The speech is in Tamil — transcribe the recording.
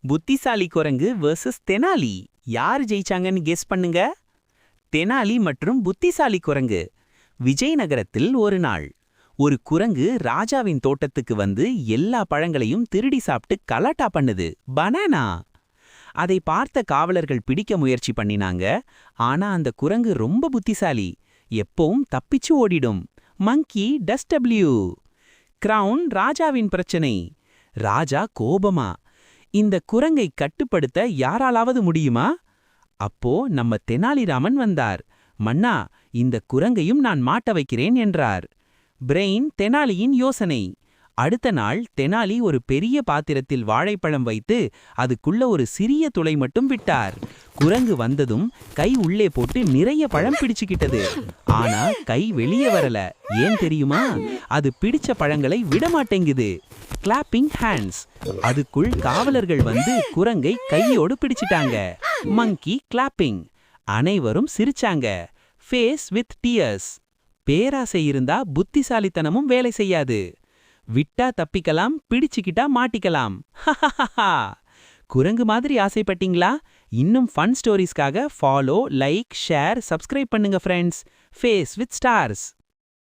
புத்திசாலி குரங்கு வெர்சஸ் தெனாலி. யார் ஜெயிச்சாங்கன்னு கெஸ் பண்ணுங்க. தெனாலி மற்றும் புத்திசாலி குரங்கு. விஜயநகரத்தில் ஒரு நாள் ஒரு குரங்கு ராஜாவின் தோட்டத்துக்கு வந்து எல்லா பழங்களையும் திருடி சாப்பிட்டு கலாட்டா பண்ணுது. பனானா. அதை பார்த்த காவலர்கள் பிடிக்க முயற்சி பண்ணினாங்க. ஆனா அந்த குரங்கு ரொம்ப புத்திசாலி, எப்பவும் தப்பிச்சு ஓடிடும். மங்கி டஸ்டபிள்யூ. கிரவுன் ராஜாவின் பிரச்சனை. ராஜா கோபமா, இந்த குரங்கை கட்டுப்படுத்த யாராலாவது முடியுமா? அப்போ நம்ம தெனாலிராமன் வந்தார். மன்னா, இந்த குரங்கையும் நான் மாட்ட வைக்கிறேன் என்றார். பிரெயின் தெனாலியின் யோசனை. அடுத்த நாள் தெனாலி ஒரு பெரிய பாத்திரத்தில் வாழைப்பழம் வைத்து அதுக்குள்ள ஒரு சிறிய துளை மட்டும் விட்டார். குரங்கு வந்ததும் கை உள்ளே போட்டு நிறைய பழம் பிடிச்சுக்கிட்டது. ஆனா கை வெளியே வரல. ஏன் தெரியுமா? அது பிடிச்ச பழங்களை விடமாட்டேங்குது. Clapping hands. அதுக்குள் காவலர்கள் வந்து குரங்கை கையோடு பிடிச்சிட்டாங்க. மங்கி கிளாப்பிங். அனைவரும் சிரிச்சாங்க. Face with tears. பேராசை இருந்தா புத்திசாலித்தனமும் வேலை செய்யாது. விட்டா தப்பிக்கலாம், பிடிச்சுக்கிட்டா மாட்டிக்கலாம். குரங்கு மாதிரி ஆசைப்பட்டீங்களா? இன்னும் ஃபன் ஸ்டோரிஸ்க்காக ஃபாலோ, லைக், ஷேர், சப்ஸ்கிரைப் பண்ணுங்க ஃப்ரெண்ட்ஸ். Face with stars.